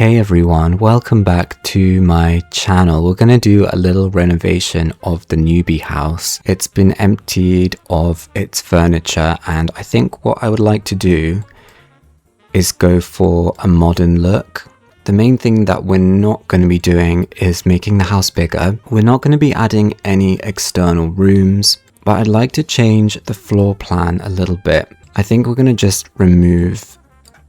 Hey everyone, welcome back to my channel. We're going to do a little renovation of the Newbie house. It's been emptied of its furniture, and I think what I would like to do is go for a modern look. The main thing that we're not going to be doing is making the house bigger. We're not going to be adding any external rooms, but I'd like to change the floor plan a little bit. I think we're going to just remove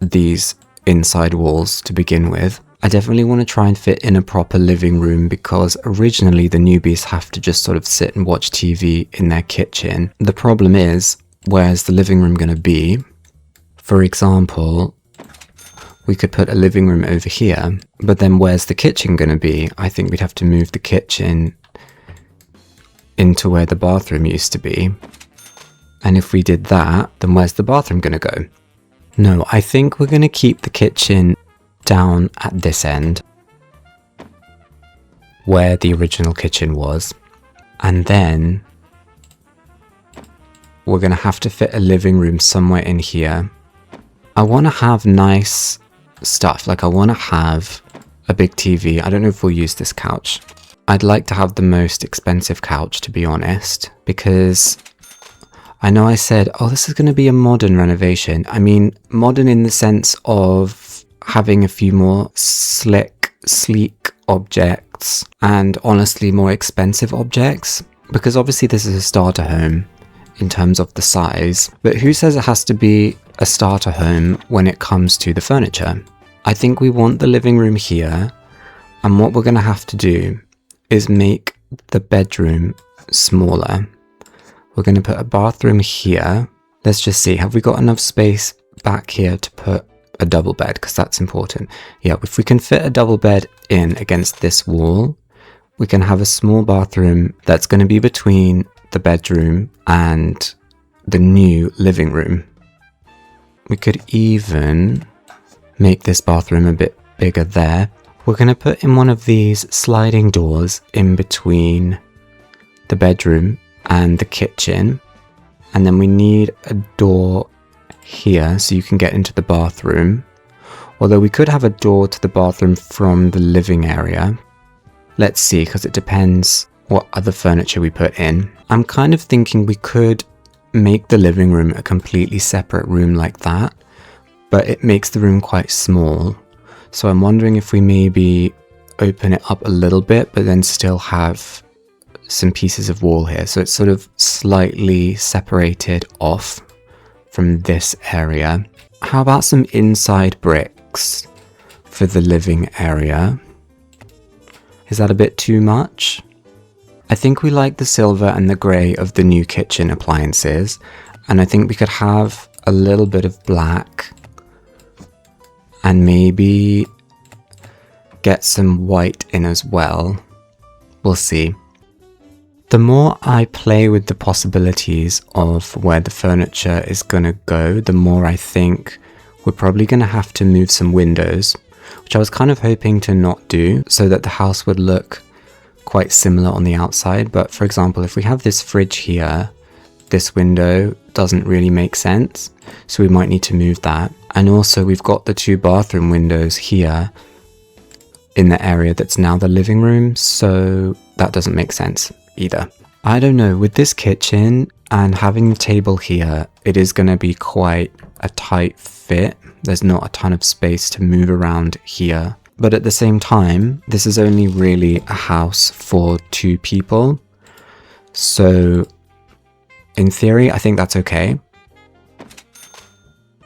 these inside walls to begin with. I definitely want to try and fit in a proper living room because originally the newbies have to just sort of sit and watch TV in their kitchen. The problem is, where's the living room going to be? For example, we could put a living room over here, but then where's the kitchen going to be? I think we'd have to move the kitchen into where the bathroom used to be. And if we did that, then where's the bathroom going to go? No, I think we're going to keep the kitchen down at this end, where the original kitchen was. And then we're going to have to fit a living room somewhere in here. I want to have nice stuff, like I want to have a big TV. I don't know if we'll use this couch. I'd like to have the most expensive couch, to be honest, because I know I said, oh, this is going to be a modern renovation. I mean, modern in the sense of having a few more slick, sleek objects and honestly more expensive objects, because obviously this is a starter home in terms of the size, but who says it has to be a starter home when it comes to the furniture? I think we want the living room here, and what we're going to have to do is make the bedroom smaller. We're going to put a bathroom here. Let's just see, have we got enough space back here to put a double bed? Because that's important. Yeah, if we can fit a double bed in against this wall, we can have a small bathroom that's going to be between the bedroom and the new living room. We could even make this bathroom a bit bigger there. We're going to put in one of these sliding doors in between the bedroom and the kitchen, and then we need a door here so you can get into the bathroom, although we could have a door to the bathroom from the living area. Let's see, because it depends what other furniture we put in. I'm kind of thinking we could make the living room a completely separate room like that, but it makes the room quite small, so I'm wondering if we maybe open it up a little bit but then still have some pieces of wall here, so it's sort of slightly separated off from this area. How about some inside bricks for the living area? Is that a bit too much? I think we like the silver and the grey of the new kitchen appliances, and I think we could have a little bit of black and maybe get some white in as well. We'll see. The more I play with the possibilities of where the furniture is going to go, the more I think we're probably going to have to move some windows, which I was kind of hoping to not do so that the house would look quite similar on the outside. But for example, if we have this fridge here, this window doesn't really make sense, so we might need to move that. And also we've got the two bathroom windows here in the area that's now the living room, so that doesn't make sense either. I don't know, with this kitchen and having the table here, it is going to be quite a tight fit. There's not a ton of space to move around here, but at the same time, this is only really a house for 2 people, so in theory I think that's okay.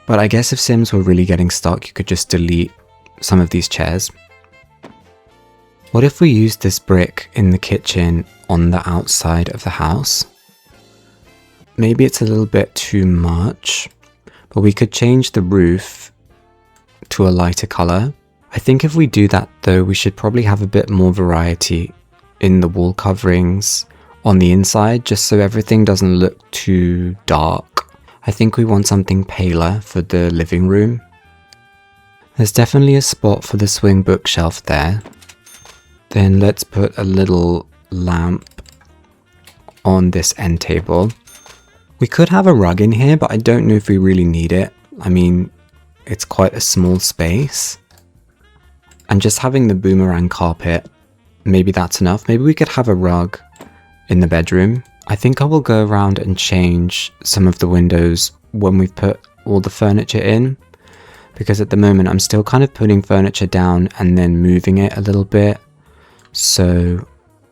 But I guess if Sims were really getting stuck, you could just delete some of these chairs. What if we used this brick in the kitchen on the outside of the house? Maybe it's a little bit too much, but we could change the roof to a lighter color. I think if we do that though, we should probably have a bit more variety in the wall coverings on the inside, just so everything doesn't look too dark. I think we want something paler for the living room. There's definitely a spot for the swing bookshelf there. Then let's put a little lamp on this end table. We could have a rug in here, but I don't know if we really need it. I mean, it's quite a small space. And just having the boomerang carpet, maybe that's enough. Maybe we could have a rug in the bedroom. I think I will go around and change some of the windows when we've put all the furniture in, because at the moment I'm still kind of putting furniture down and then moving it a little bit. So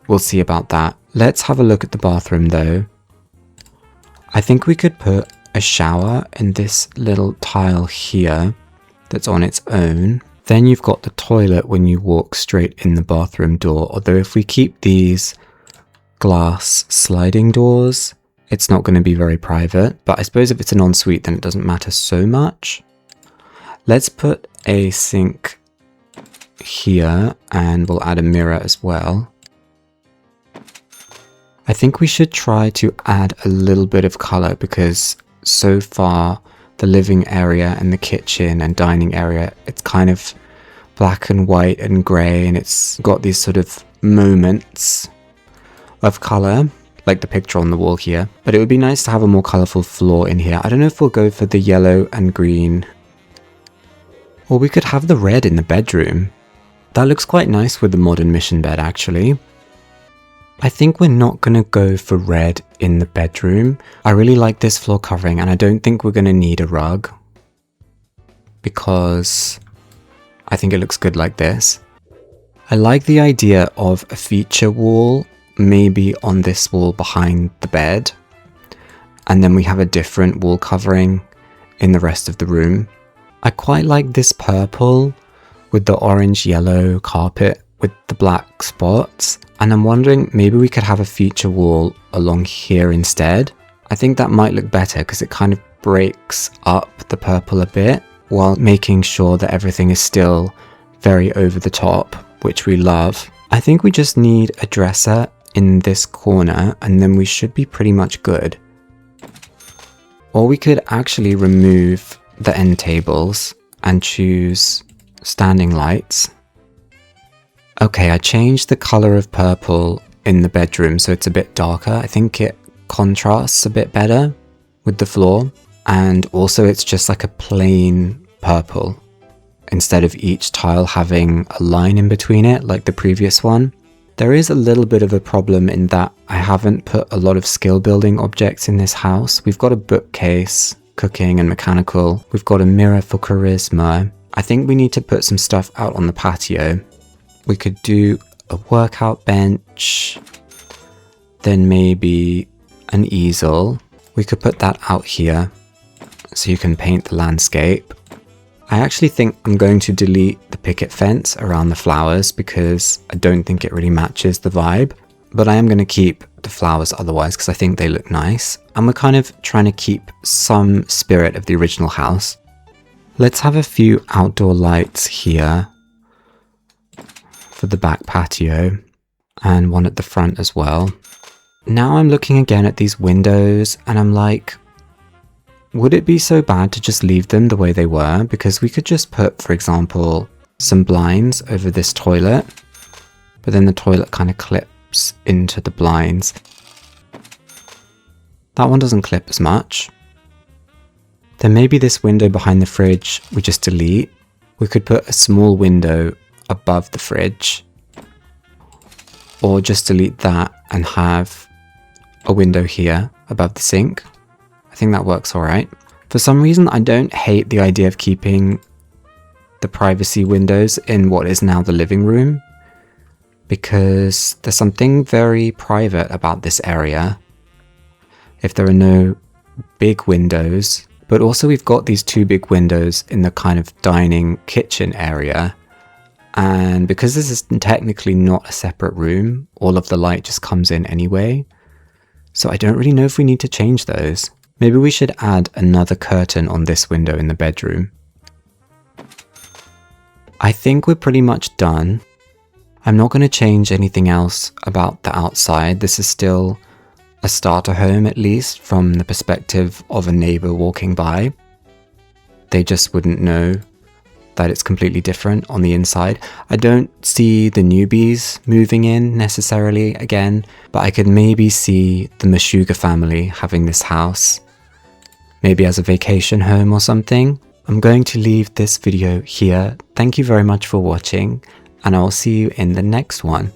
we'll see about that. Let's have a look at the bathroom though. I think we could put a shower in this little tile here that's on its own. Then you've got the toilet when you walk straight in the bathroom door. Although if we keep these glass sliding doors, it's not going to be very private. But I suppose if it's an ensuite, then it doesn't matter so much. Let's put a sink here and we'll add a mirror as well. I think we should try to add a little bit of color because so far the living area and the kitchen and dining area, it's kind of black and white and grey, and it's got these sort of moments of color like the picture on the wall here. But it would be nice to have a more colorful floor in here. I don't know if we'll go for the yellow and green, or we could have the red in the bedroom. That looks quite nice with the modern mission bed actually. I think we're not going to go for red in the bedroom. I really like this floor covering and I don't think we're going to need a rug because I think it looks good like this. I like the idea of a feature wall, maybe on this wall behind the bed, and then we have a different wall covering in the rest of the room. I quite like this purple with the orange yellow carpet with the black spots, and I'm wondering maybe we could have a feature wall along here instead. I think that might look better because it kind of breaks up the purple a bit while making sure that everything is still very over the top, which we love. I think we just need a dresser in this corner and then we should be pretty much good. Or we could actually remove the end tables and choose standing lights. Okay, I changed the color of purple in the bedroom so it's a bit darker. I think it contrasts a bit better with the floor, and also it's just like a plain purple instead of each tile having a line in between it like the previous one. There is a little bit of a problem in that I haven't put a lot of skill building objects in this house. We've got a bookcase, cooking and mechanical. We've got a mirror for charisma. I think we need to put some stuff out on the patio. We could do a workout bench, then maybe an easel. We could put that out here so you can paint the landscape. I actually think I'm going to delete the picket fence around the flowers because I don't think it really matches the vibe. But I am going to keep the flowers otherwise because I think they look nice. And we're kind of trying to keep some spirit of the original house. Let's have a few outdoor lights here for the back patio and one at the front as well. Now I'm looking again at these windows and I'm like, would it be so bad to just leave them the way they were? Because we could just put, for example, some blinds over this toilet, but then the toilet kind of clips into the blinds. That one doesn't clip as much. Then maybe this window behind the fridge we just delete. We could put a small window above the fridge, or just delete that and have a window here above the sink. I think that works alright. For some reason I don't hate the idea of keeping the privacy windows in what is now the living room, because there's something very private about this area if there are no big windows. But also we've got these two big windows in the kind of dining kitchen area. And because this is technically not a separate room, all of the light just comes in anyway. So I don't really know if we need to change those. Maybe we should add another curtain on this window in the bedroom. I think we're pretty much done. I'm not going to change anything else about the outside. This is still a starter home, at least from the perspective of a neighbor walking by. They just wouldn't know that it's completely different on the inside. I don't see the newbies moving in necessarily again, but I could maybe see the Meshuggah family having this house, maybe as a vacation home or something. I'm going to leave this video here. Thank you very much for watching, and I will see you in the next one.